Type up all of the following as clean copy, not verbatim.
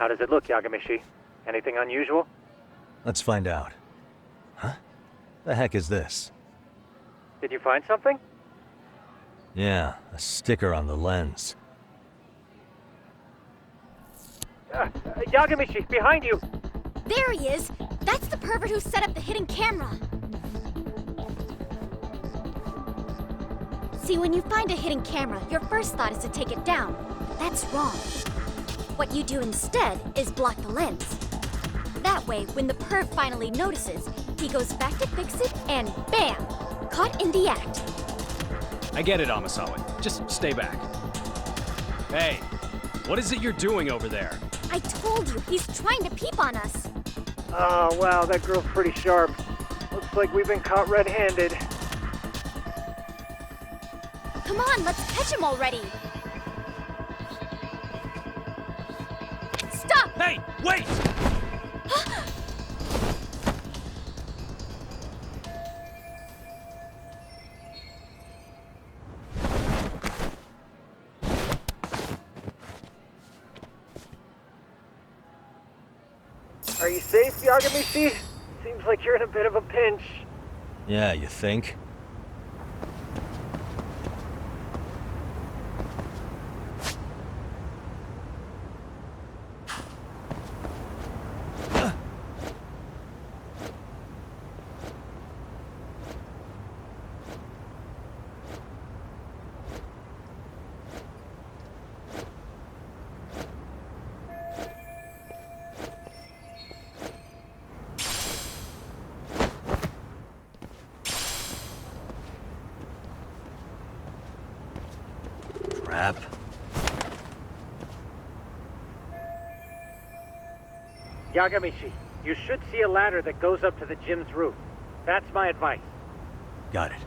How does it look, Yagamishi? Anything unusual? Let's find out. Huh? The heck is this? Did you find something? Yeah, a sticker on the lens. Yagamishi, behind you! There he is! That's the pervert who set up the hidden camera! See, when you find a hidden camera, your first thought is to take it down. That's wrong. What you do instead is block the lens. That way, when the perv finally notices, he goes back to fix it and BAM! Caught in the act. I get it, Amasawa. Just stay back. Hey, what is it you're doing over there? I told you, he's trying to peep on us. Oh, wow, that girl's pretty sharp. Looks like we've been caught red-handed. Come on, let's catch him already. Stop! Hey, wait! Are you safe, Yagamishi? Seems like you're in a bit of a pinch. Yeah, you think? Crap. Yagamishi, you should see a ladder that goes up to the gym's roof. That's my advice. Got it.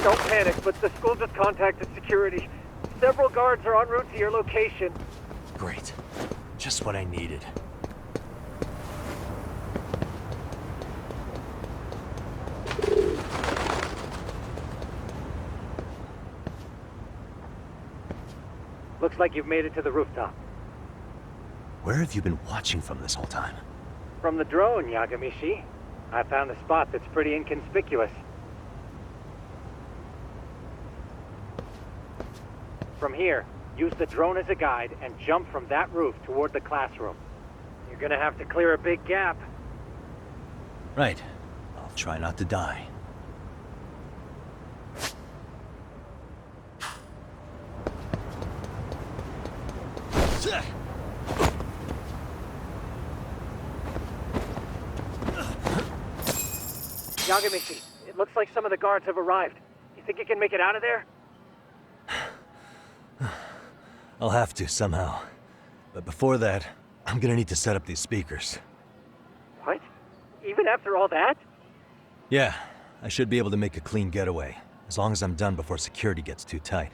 Don't panic, but the school just contacted security. Several guards are en route to your location. Great. Just what I needed. Looks like you've made it to the rooftop. Where have you been watching from this whole time? From the drone, Yagamishi. I found a spot that's pretty inconspicuous. From here, use the drone as a guide and jump from that roof toward the classroom. You're gonna have to clear a big gap. Right. I'll try not to die. Yagamishi, it looks like some of the guards have arrived. You think you can make it out of there? I'll have to, somehow. But before that, I'm gonna need to set up these speakers. What? Even after all that? Yeah, I should be able to make a clean getaway, as long as I'm done before security gets too tight.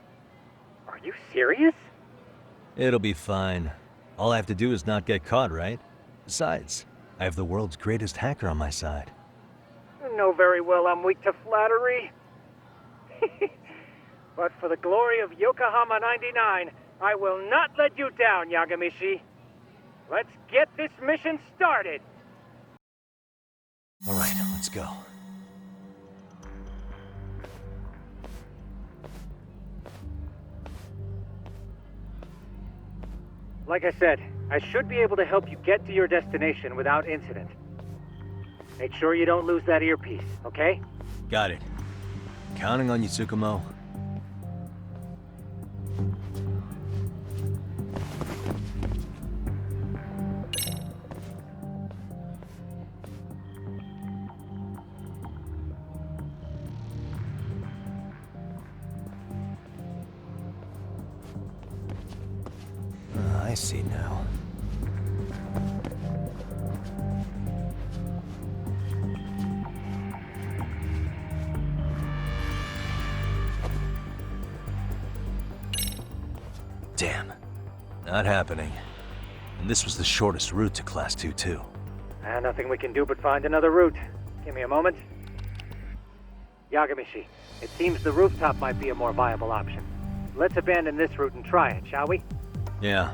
Are you serious? It'll be fine. All I have to do is not get caught, right? Besides, I have the world's greatest hacker on my side. You know very well I'm weak to flattery. But for the glory of Yokohama 99, I will not let you down, Yagamishi. Let's get this mission started. All right, let's go. Like I said, I should be able to help you get to your destination without incident. Make sure you don't lose that earpiece, okay? Got it. Counting on you, Tsukumo. I see now. Damn. Not happening. And this was the shortest route to Class 2, too. Nothing we can do but find another route. Give me a moment. Yagamishi, it seems the rooftop might be a more viable option. Let's abandon this route and try it, shall we? Yeah.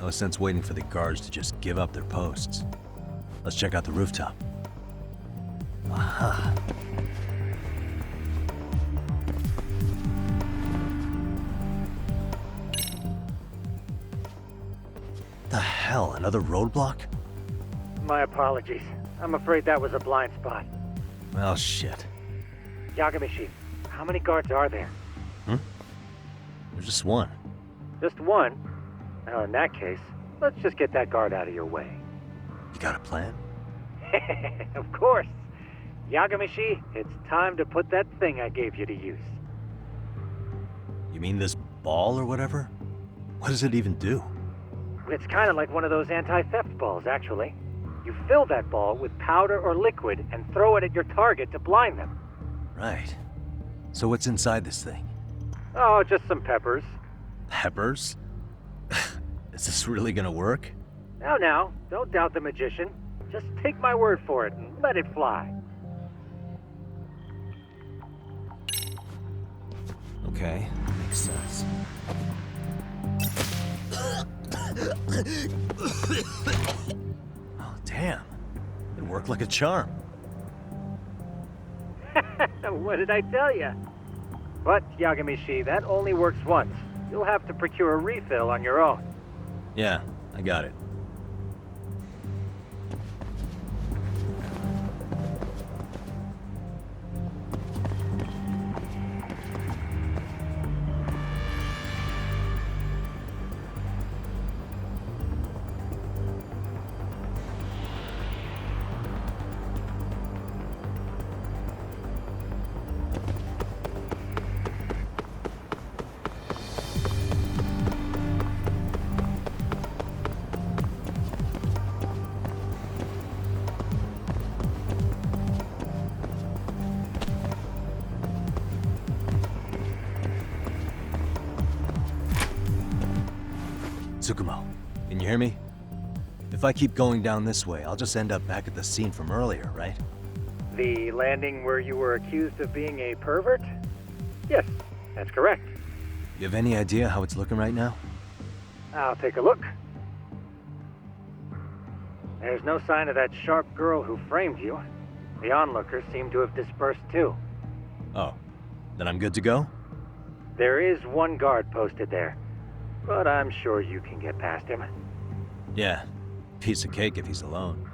No sense waiting for the guards to just give up their posts. Let's check out the rooftop. Aha. The hell, another roadblock? My apologies. I'm afraid that was a blind spot. Well, shit. Yagamishi, how many guards are there? There's just one. Just one? Well, in that case, let's just get that guard out of your way. You got a plan? Of course. Yagamishi, it's time to put that thing I gave you to use. You mean this ball or whatever? What does it even do? It's kind of like one of those anti-theft balls, actually. You fill that ball with powder or liquid and throw it at your target to blind them. Right. So what's inside this thing? Oh, just some peppers. Peppers? Is this really gonna work? Now, don't doubt the magician. Just take my word for it and let it fly. Okay, makes sense. Oh, damn. It worked like a charm. What did I tell you? But, Yagamishi, that only works once. You'll have to procure a refill on your own. Yeah, I got it. Tsukumo, can you hear me? If I keep going down this way, I'll just end up back at the scene from earlier, right? The landing where you were accused of being a pervert? Yes, that's correct. You have any idea how it's looking right now? I'll take a look. There's no sign of that sharp girl who framed you. The onlookers seem to have dispersed too. Oh, then I'm good to go? There is one guard posted there, but I'm sure you can get past him. Yeah, piece of cake if he's alone.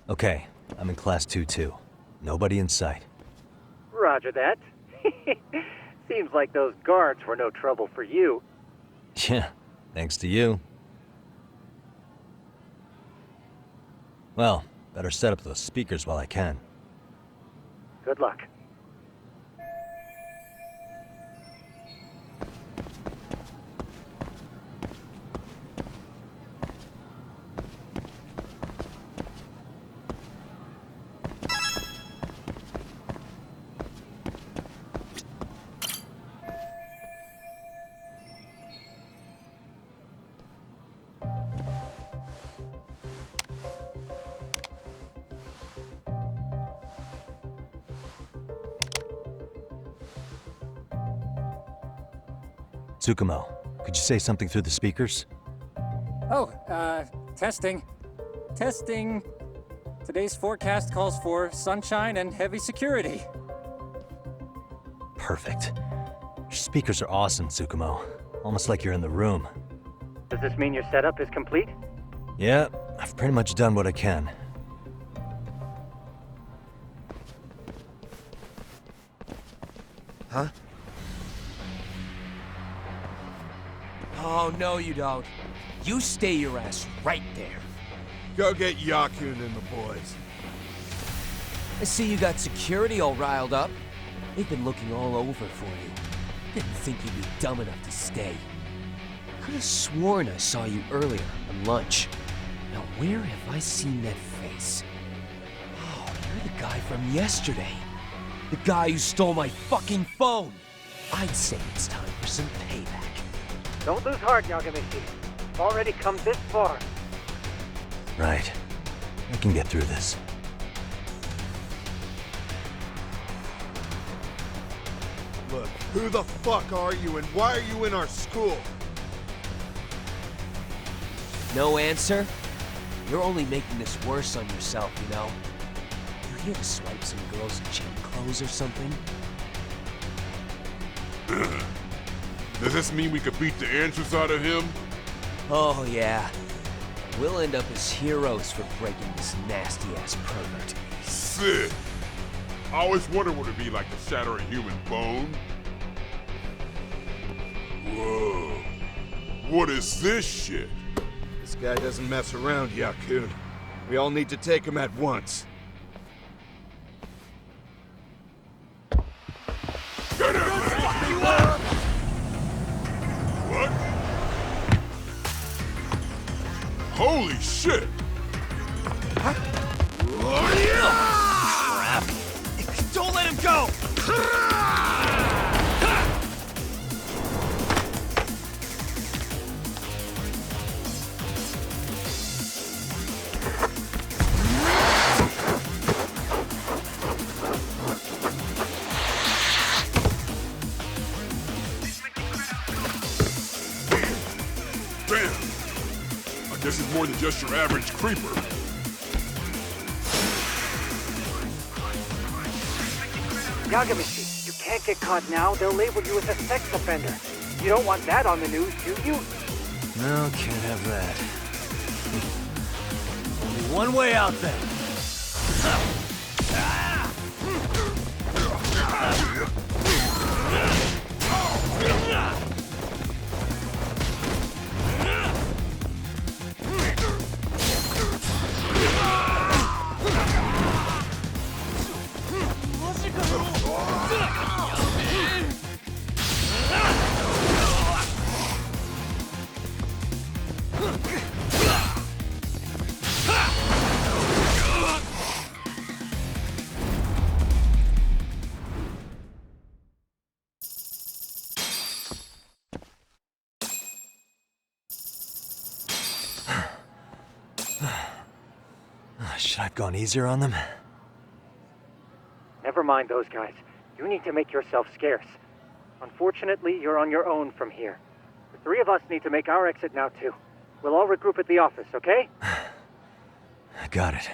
Okay, I'm in class 2-2. Nobody in sight. Roger that. Seems like those guards were no trouble for you. Yeah, thanks to you. Well, better set up those speakers while I can. Good luck. Tsukumo, could you say something through the speakers? Oh, testing. Testing. Today's forecast calls for sunshine and heavy security. Perfect. Your speakers are awesome, Tsukumo. Almost like you're in the room. Does this mean your setup is complete? Yeah, I've pretty much done what I can. Huh? Oh, no you don't. You stay your ass right there. Go get Yakun and the boys. I see you got security all riled up. They've been looking all over for you. Didn't think you'd be dumb enough to stay. Could have sworn I saw you earlier on lunch. Now where have I seen that face? Oh, you're the guy from yesterday. The guy who stole my fucking phone. I'd say it's time for some payback. Don't lose heart, Yagamishi. You've already come this far. Right. I can get through this. Look, who the fuck are you and why are you in our school? No answer? You're only making this worse on yourself, you know? You here to swipe some girls in cheap clothes or something? Does this mean we could beat the answers out of him? Oh, yeah. We'll end up as heroes for breaking this nasty-ass pervert. Sick. I always wondered what it'd be like to shatter a human bone. Whoa. What is this shit? This guy doesn't mess around, Yakun. We all need to take him at once. Get him! What? Holy shit! Crap! Don't let him go! Damn! I guess he's more than just your average creeper. Yagamishi, you can't get caught now. They'll label you as a sex offender. You don't want that on the news, do you? No, can't have that. Only one way out then. Should I have gone easier on them? Never mind those guys. You need to make yourself scarce. Unfortunately, you're on your own from here. The three of us need to make our exit now, too. We'll all regroup at the office, okay? Got it.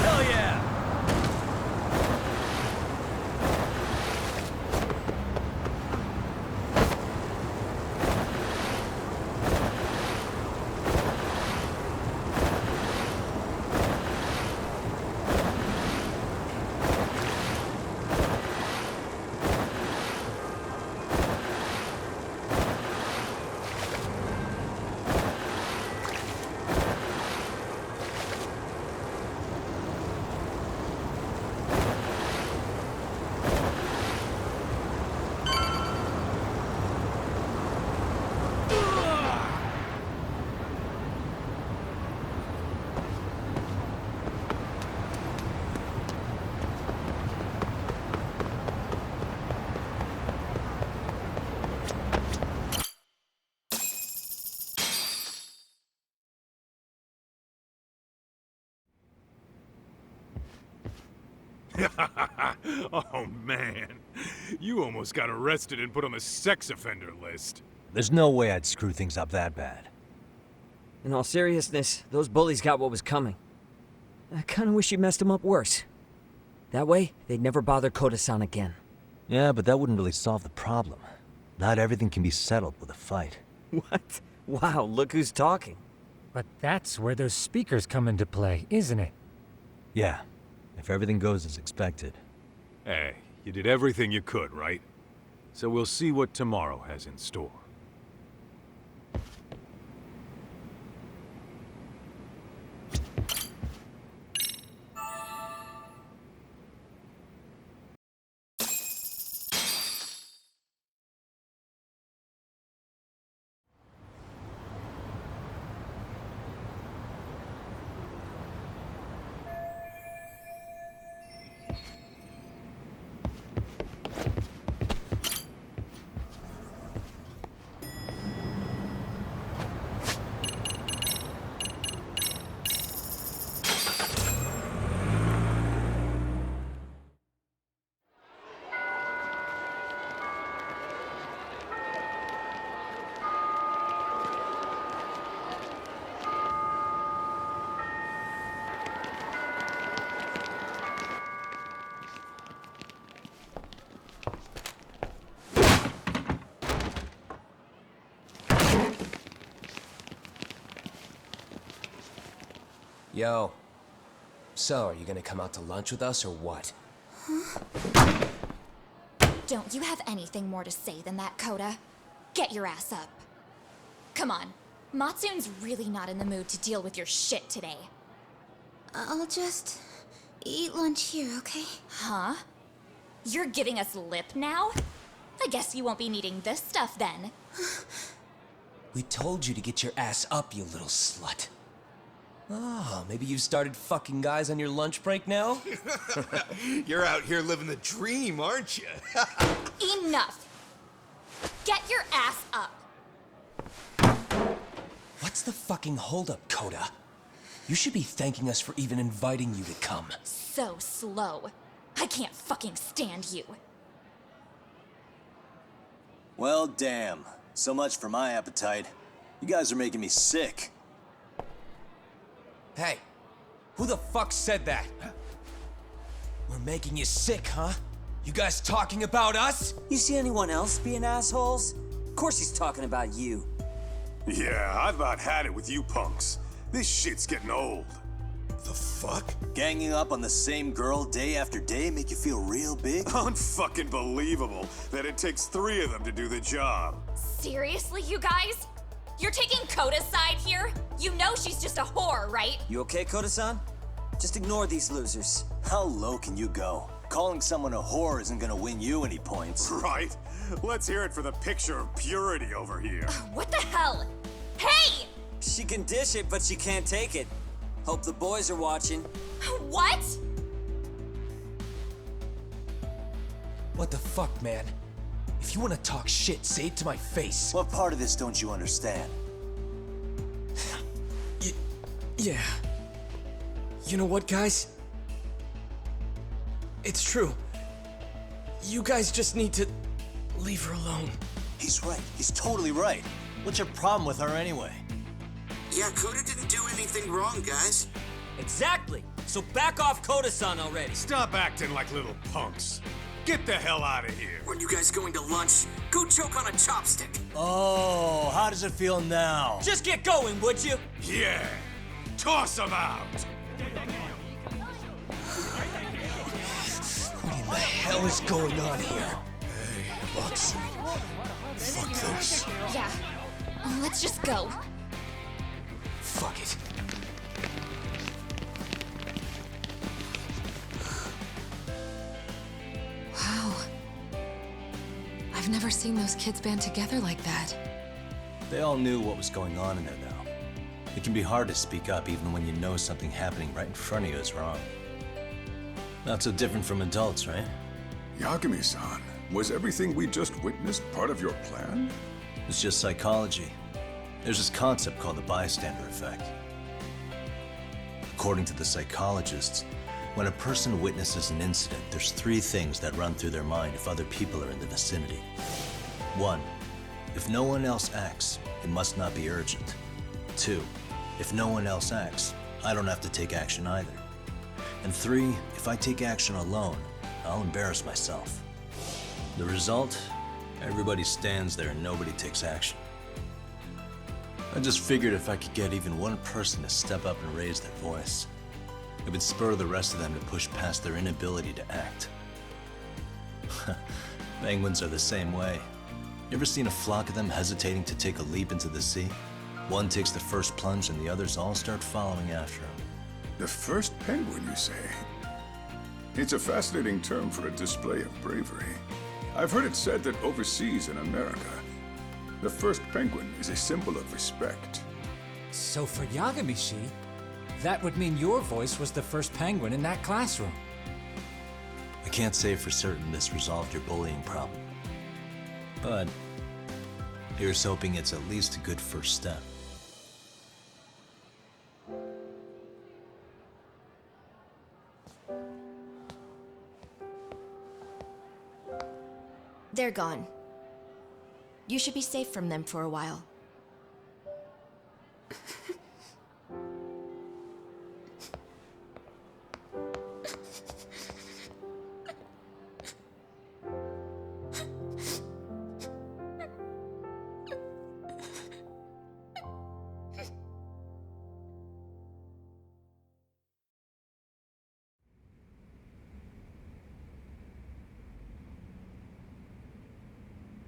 Hell yeah! Oh, man. You almost got arrested and put on the sex offender list. There's no way I'd screw things up that bad. In all seriousness, those bullies got what was coming. I kinda wish you messed them up worse. That way, they'd never bother Koda-san again. Yeah, but that wouldn't really solve the problem. Not everything can be settled with a fight. What? Wow, look who's talking. But that's where those speakers come into play, isn't it? Yeah, if everything goes as expected. Hey, you did everything you could, right? So we'll see what tomorrow has in store. Yo. So, are you gonna come out to lunch with us or what? Don't you have anything more to say than that, Koda? Get your ass up. Come on. Matsun's really not in the mood to deal with your shit today. I'll just eat lunch here, okay? Huh? You're giving us lip now? I guess you won't be needing this stuff then. We told you to get your ass up, you little slut. Oh, maybe you started fucking guys on your lunch break now? You're out here living the dream, aren't you? Enough! Get your ass up! What's the fucking holdup, Koda? You should be thanking us for even inviting you to come. So slow. I can't fucking stand you. Well, damn. So much for my appetite. You guys are making me sick. Hey, who the fuck said that? We're making you sick, huh? You guys talking about us? You see anyone else being assholes? Of course he's talking about you. Yeah, I've about had it with you punks. This shit's getting old. The fuck? Ganging up on the same girl day after day make you feel real big? Unfucking believable that it takes 3 of them to do the job. Seriously, you guys? You're taking Koda's side here? You know she's just a whore, right? You okay, Koda-san? Just ignore these losers. How low can you go? Calling someone a whore isn't gonna win you any points. Right? Let's hear it for the picture of purity over here. What the hell? Hey! She can dish it, but she can't take it. Hope the boys are watching. What? What the fuck, man? If you want to talk shit, say it to my face. What part of this don't you understand? Yeah. You know what, guys? It's true. You guys just need to leave her alone. He's right. He's totally right. What's your problem with her anyway? Yeah, Koda didn't do anything wrong, guys. Exactly. So back off Koda-san already. Stop acting like little punks. Get the hell out of here. Weren't you guys going to lunch? Go choke on a chopstick. Oh, how does it feel now? Just get going, would you? Yeah. Toss them out. What in the hell is going on here? Hey, Watson. Fuck this. Yeah. Let's just go. Fuck it. Wow. I've never seen those kids band together like that. They all knew what was going on in there, though. It can be hard to speak up even when you know something happening right in front of you is wrong. Not so different from adults, right? Yagami-san, was everything we just witnessed part of your plan? It's just psychology. There's this concept called the bystander effect. According to the psychologists, When a person witnesses an incident, there's 3 things that run through their mind if other people are in the vicinity. 1. If no one else acts, it must not be urgent. 2. If no one else acts, I don't have to take action either. And 3. If I take action alone, I'll embarrass myself. The result? Everybody stands there and nobody takes action. I just figured if I could get even one person to step up and raise their voice, it would spur the rest of them to push past their inability to act. Penguins are the same way. You ever seen a flock of them hesitating to take a leap into the sea? One takes the first plunge and the others all start following after him. The first penguin, you say? It's a fascinating term for a display of bravery. I've heard it said that overseas in America, the first penguin is a symbol of respect. So for Yagami-shi, that would mean your voice was the first penguin in that classroom. I can't say for certain this resolved your bullying problem, but here's hoping it's at least a good first step. They're gone. You should be safe from them for a while.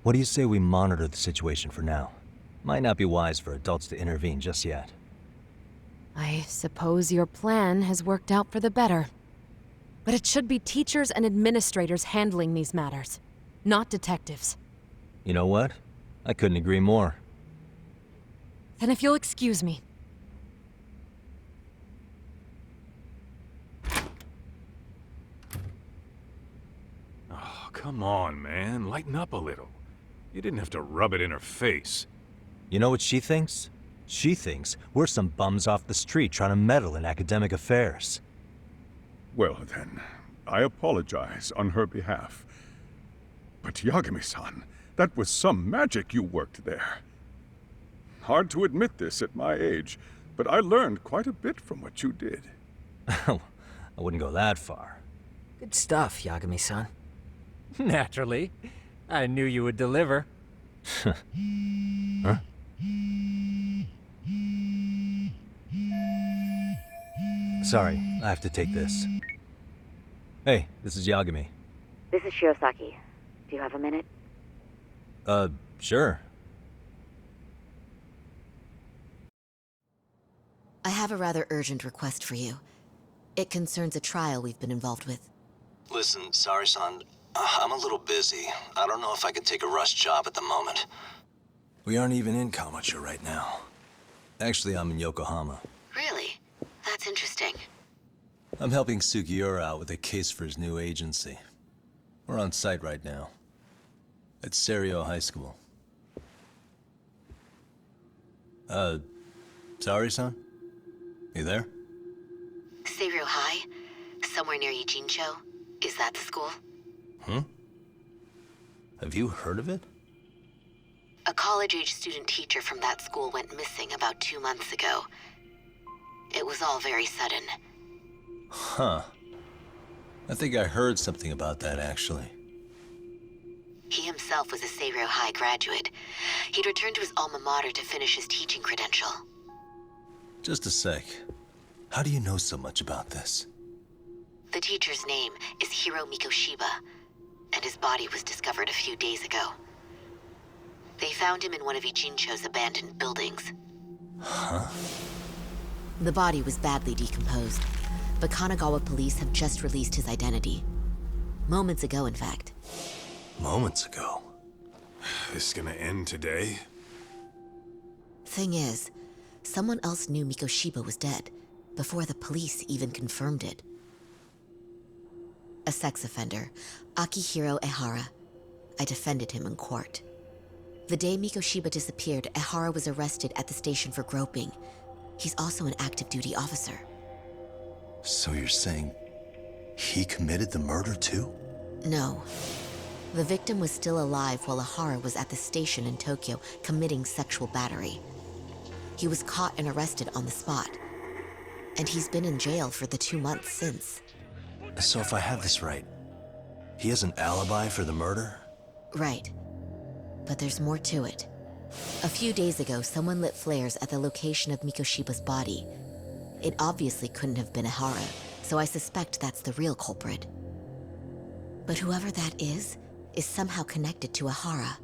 What do you say we monitor the situation for now? Might not be wise for adults to intervene just yet. I suppose your plan has worked out for the better. But it should be teachers and administrators handling these matters, not detectives. You know what? I couldn't agree more. Then if you'll excuse me. Oh, come on, man. Lighten up a little. You didn't have to rub it in her face. You know what she thinks? She thinks we're some bums off the street trying to meddle in academic affairs. Well then, I apologize on her behalf. But Yagami-san, that was some magic you worked there. Hard to admit this at my age, but I learned quite a bit from what you did. I wouldn't go that far. Good stuff, Yagami-san. Naturally. I knew you would deliver. Huh? Sorry, I have to take this. Hey, this is Yagami. This is Shirosaki. Do you have a minute? Sure. I have a rather urgent request for you. It concerns a trial we've been involved with. Listen, sorry-san. I'm a little busy. I don't know if I can take a rush job at the moment. We aren't even in Kamucha right now. Actually, I'm in Yokohama. Really? That's interesting. I'm helping Sugiura out with a case for his new agency. We're on site right now. At Serio High School. Sorry-san? You there? Serio High? Somewhere near Ijincho? Is that the school? Have you heard of it? A college-age student teacher from that school went missing about 2 months ago. It was all very sudden. Huh. I think I heard something about that, actually. He himself was a Serio High graduate. He'd returned to his alma mater to finish his teaching credential. Just a sec. How do you know so much about this? The teacher's name is Hiro Mikoshiba, and his body was discovered a few days ago. They found him in one of Ijincho's abandoned buildings. Huh? The body was badly decomposed, but Kanagawa police have just released his identity. Moments ago, in fact. Moments ago? This gonna end today? Thing is, someone else knew Mikoshiba was dead, before the police even confirmed it. A sex offender, Akihiro Ehara. I defended him in court. The day Mikoshiba disappeared, Ehara was arrested at the station for groping. He's also an active duty officer. So you're saying He committed the murder too? No. The victim was still alive while Ihara was at the station in Tokyo committing sexual battery. He was caught and arrested on the spot. And he's been in jail for the 2 months since. So if I have this right, he has an alibi for the murder? Right. But there's more to it. A few days ago, someone lit flares at the location of Mikoshiba's body. It obviously couldn't have been Ihara, so I suspect that's the real culprit. But whoever that is somehow connected to Ihara.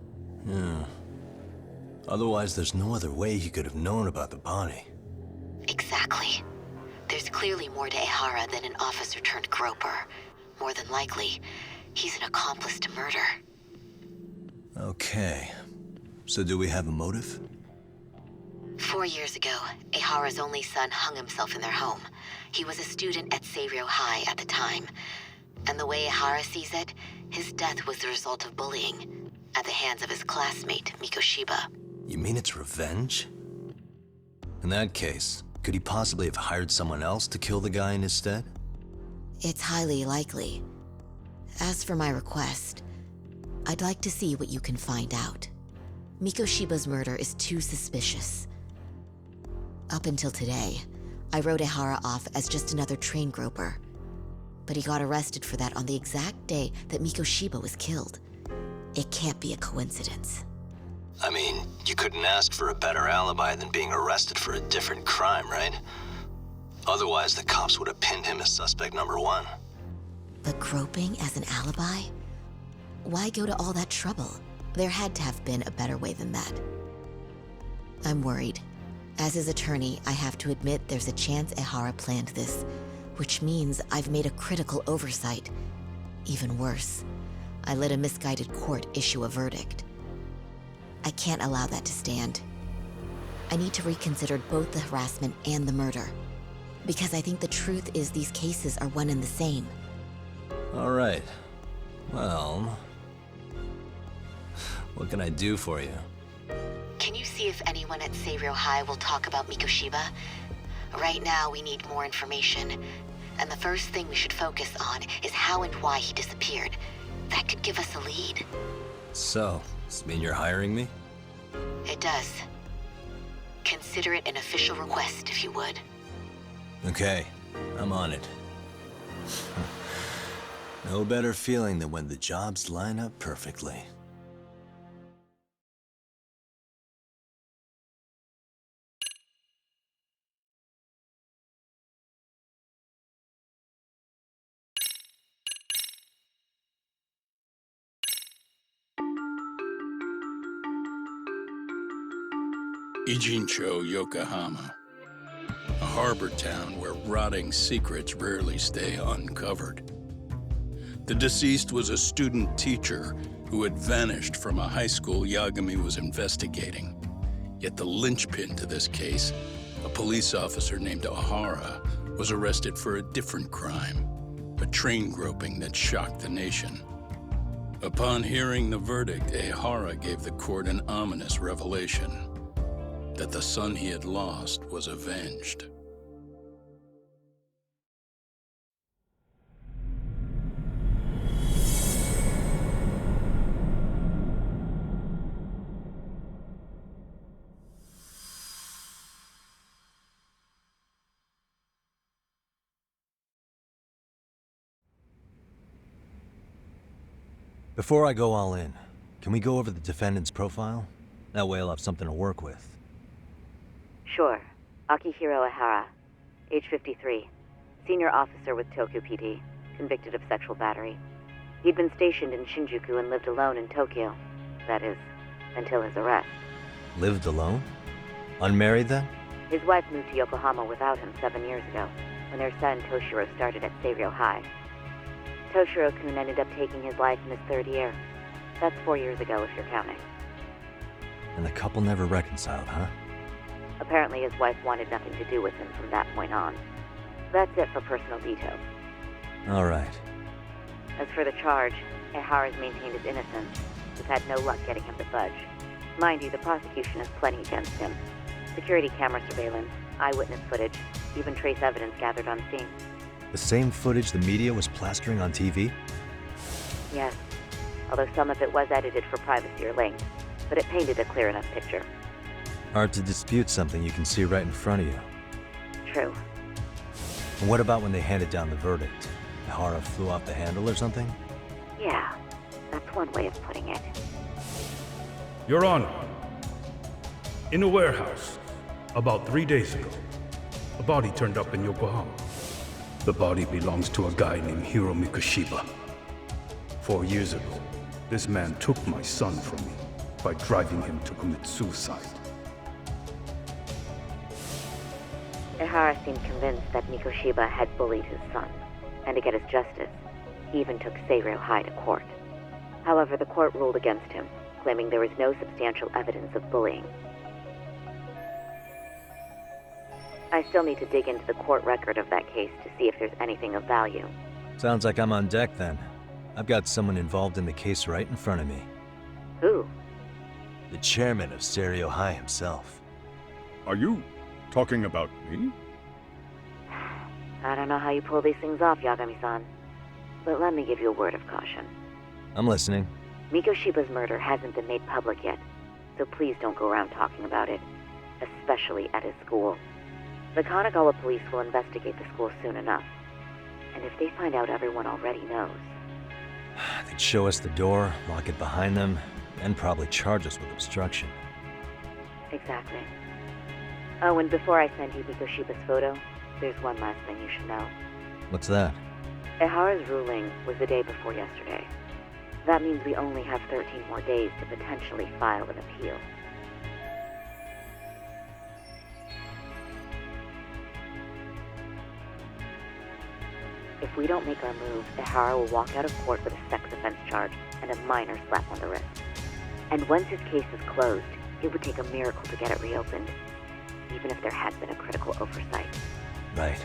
Yeah. Otherwise, there's no other way he could have known about the body. Exactly. There's clearly more to Ihara than an officer-turned-groper. More than likely, he's an accomplice to murder. Okay. So do we have a motive? 4 years ago, Ihara's only son hung himself in their home. He was a student at Seiryō High at the time. And the way Ihara sees it, his death was the result of bullying at the hands of his classmate, Mikoshiba. You mean it's revenge? In that case, could he possibly have hired someone else to kill the guy in his stead? It's highly likely. As for my request, I'd like to see what you can find out. Mikoshiba's murder is too suspicious. Up until today, I wrote Ihara off as just another train groper. But he got arrested for that on the exact day that Mikoshiba was killed. It can't be a coincidence. I mean, you couldn't ask for a better alibi than being arrested for a different crime, right? Otherwise, the cops would have pinned him as suspect number 1. But groping as an alibi? Why go to all that trouble? There had to have been a better way than that. I'm worried. As his attorney, I have to admit there's a chance Ihara planned this, which means I've made a critical oversight. Even worse, I let a misguided court issue a verdict. I can't allow that to stand. I need to reconsider both the harassment and the murder. Because I think the truth is these cases are one and the same. All right. Well, what can I do for you? Can you see if anyone at Seiryō High will talk about Mikoshiba? Right now, we need more information. And the first thing we should focus on is how and why he disappeared. That could give us a lead. So, does this mean you're hiring me? It does. Consider it an official request, if you would. Okay, I'm on it. No better feeling than when the jobs line up perfectly. Ijincho, Yokohama. A harbor town where rotting secrets rarely stay uncovered. The deceased was a student teacher who had vanished from a high school Yagami was investigating. Yet the linchpin to this case, a police officer named Ihara, was arrested for a different crime, a train groping that shocked the nation. Upon hearing the verdict, Ihara gave the court an ominous revelation: that the son he had lost was avenged. Before I go all in, can we go over the defendant's profile? That way I'll have something to work with. Sure. Akihiro Ihara, age 53, senior officer with Tokyo PD, convicted of sexual battery. He'd been stationed in Shinjuku and lived alone in Tokyo. That is, until his arrest. Lived alone? Unmarried then? His wife moved to Yokohama without him 7 years ago, when their son Toshiro started at Seiryō High. Toshiro-kun ended up taking his life in his 3rd year. That's 4 years ago, if you're counting. And the couple never reconciled, huh? Apparently his wife wanted nothing to do with him from that point on. That's it for personal details. All right. As for the charge, Ihara's maintained his innocence. We've had no luck getting him to budge. Mind you, the prosecution has plenty against him. Security camera surveillance, eyewitness footage, even trace evidence gathered on scene. The same footage the media was plastering on TV? Yes, although some of it was edited for privacy or length, but it painted a clear enough picture. Hard to dispute something you can see right in front of you. True. And what about when they handed down the verdict? Ihara flew off the handle or something? Yeah, that's one way of putting it. Your Honor, in a warehouse, about 3 days ago, a body turned up in Yokohama. The body belongs to a guy named Hiro Mikoshiba. 4 years ago, this man took my son from me by driving him to commit suicide. Ihara seemed convinced that Mikoshiba had bullied his son, and to get his justice, he even took Seiryo High to court. However, the court ruled against him, claiming there was no substantial evidence of bullying. I still need to dig into the court record of that case to see if there's anything of value. Sounds like I'm on deck then. I've got someone involved in the case right in front of me. Who? The chairman of Seiryo High himself. Are you talking about me? I don't know how you pull these things off, Yagami-san, but let me give you a word of caution. I'm listening. Mikoshiba's murder hasn't been made public yet, so please don't go around talking about it, especially at his school. The Kanagawa police will investigate the school soon enough, and if they find out everyone already knows... They'd show us the door, lock it behind them, and probably charge us with obstruction. Exactly. Oh, and before I send you Mikoshiba's photo, there's one last thing you should know. What's that? Ihara's ruling was the day before yesterday. That means we only have 13 more days to potentially file an appeal. If we don't make our move, Ihara will walk out of court with a sex offense charge and a minor slap on the wrist. And once his case is closed, it would take a miracle to get it reopened, even if there had been a critical oversight. Right.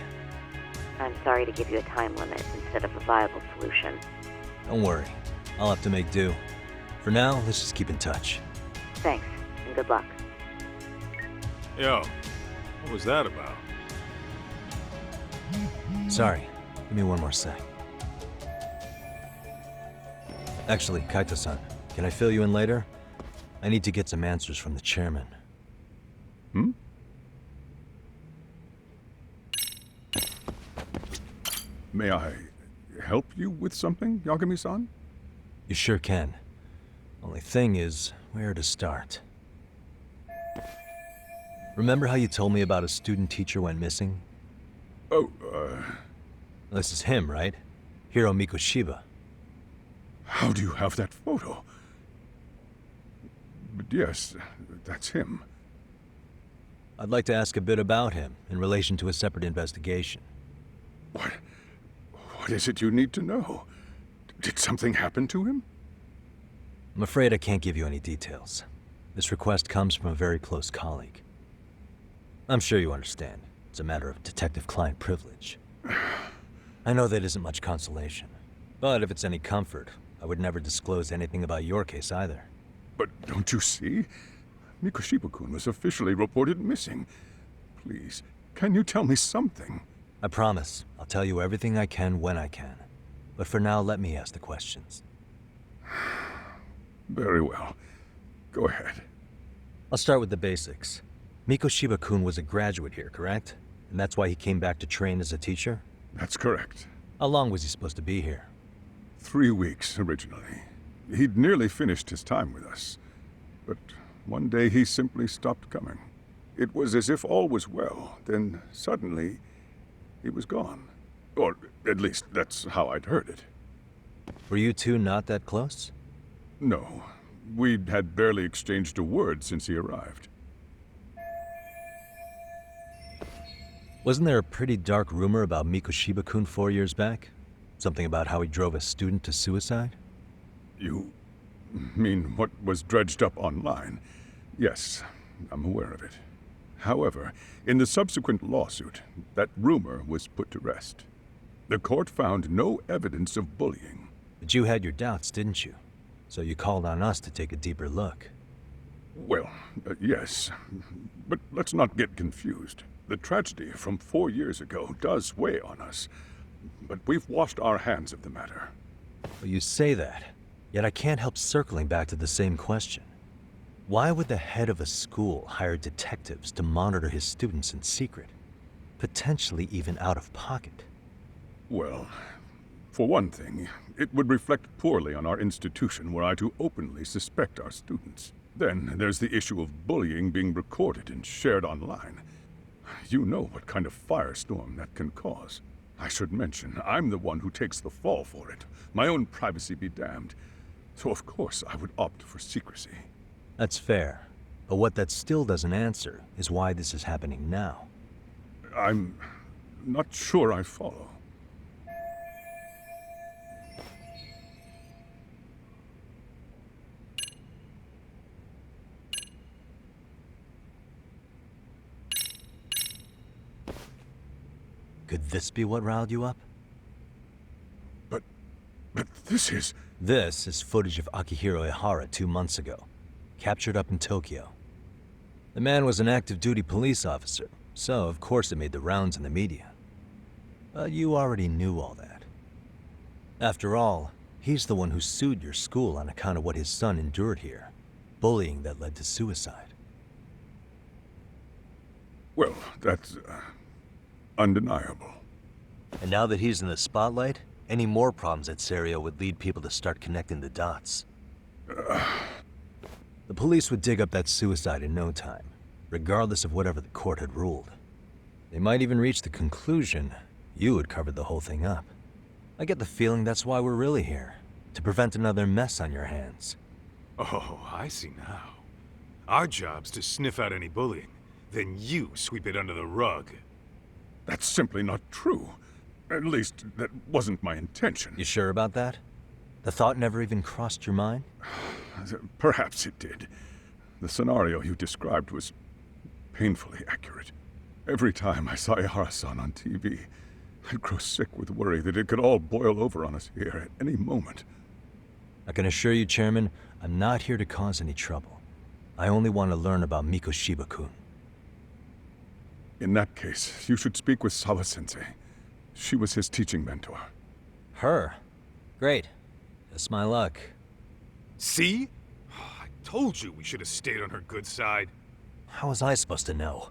I'm sorry to give you a time limit instead of a viable solution. Don't worry. I'll have to make do. For now, let's just keep in touch. Thanks, and good luck. Yo, what was that about? Sorry. Give me one more sec. Actually, Kaito-san, can I fill you in later? I need to get some answers from the chairman. Hmm? May I help you with something, Yagami-san? You sure can. Only thing is, where to start? Remember how you told me about a student teacher went missing? Oh, This is him, right? Hiro Mikoshiba. How do you have that photo? But yes, that's him. I'd like to ask a bit about him in relation to a separate investigation. What is it you need to know? Did something happen to him? I'm afraid I can't give you any details. This request comes from a very close colleague. I'm sure you understand. It's a matter of detective-client privilege. I know that isn't much consolation. But if it's any comfort, I would never disclose anything about your case either. But don't you see? Mikoshiba-kun was officially reported missing. Please, can you tell me something? I promise. I'll tell you everything I can when I can. But for now, let me ask the questions. Very well. Go ahead. I'll start with the basics. Mikoshiba-kun was a graduate here, correct? And that's why he came back to train as a teacher? That's correct. How long was he supposed to be here? 3 weeks, originally. He'd nearly finished his time with us. But one day he simply stopped coming. It was as if all was well, then suddenly he was gone. Or at least that's how I'd heard it. Were you two not that close? No. We'd had barely exchanged a word since he arrived. Wasn't there a pretty dark rumor about Mikoshiba-kun 4 years back? Something about how he drove a student to suicide? You mean what was dredged up online? Yes, I'm aware of it. However, in the subsequent lawsuit, that rumor was put to rest. The court found no evidence of bullying. But you had your doubts, didn't you? So you called on us to take a deeper look. Well, yes. But let's not get confused. The tragedy from 4 years ago does weigh on us. but we've washed our hands of the matter. Well, you say that, yet I can't help circling back to the same question. Why would the head of a school hire detectives to monitor his students in secret? Potentially even out of pocket. Well, for one thing, it would reflect poorly on our institution were I to openly suspect our students. Then there's the issue of bullying being recorded and shared online. You know what kind of firestorm that can cause. I should mention, I'm the one who takes the fall for it. My own privacy be damned. So of course I would opt for secrecy. That's fair. But what that still doesn't answer is why this is happening now. I'm not sure I follow. Could this be what riled you up? But this is... This is footage of Akihiro Ihara 2 months ago, captured up in Tokyo. The man was an active duty police officer, so of course it made the rounds in the media. But you already knew all that. After all, he's the one who sued your school on account of what his son endured here. Bullying that led to suicide. Well, that's... undeniable. And now that he's in the spotlight, any more problems at Serio would lead people to start connecting the dots. The police would dig up that suicide in no time, regardless of whatever the court had ruled. They might even reach the conclusion you had covered the whole thing up. I get the feeling that's why we're really here, to prevent another mess on your hands. Oh, I see now. Our job's to sniff out any bullying, then you sweep it under the rug. That's simply not true. At least, that wasn't my intention. You sure about that? The thought never even crossed your mind? Perhaps it did. The scenario you described was painfully accurate. Every time I saw Ihara-san on TV, I'd grow sick with worry that it could all boil over on us here at any moment. I can assure you, Chairman, I'm not here to cause any trouble. I only want to learn about Mikoshiba-kun. In that case, you should speak with Sawa-sensei. She was his teaching mentor. Her? Great. Just my luck. See? I told you we should have stayed on her good side. How was I supposed to know?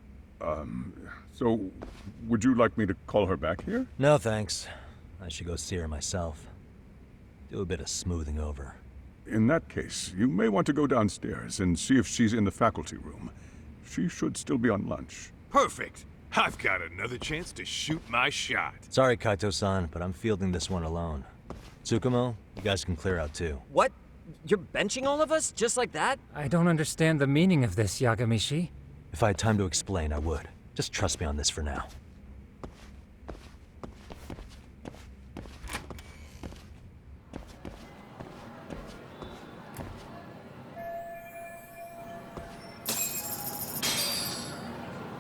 So, would you like me to call her back here? No, thanks. I should go see her myself. Do a bit of smoothing over. In that case, you may want to go downstairs and see if she's in the faculty room. She should still be on lunch. Perfect. I've got another chance to shoot my shot. Sorry, Kaito-san, but I'm fielding this one alone. Tsukumo, you guys can clear out too. What? You're benching all of us? Just like that? I don't understand the meaning of this, Yagamishi. If I had time to explain, I would. Just trust me on this for now.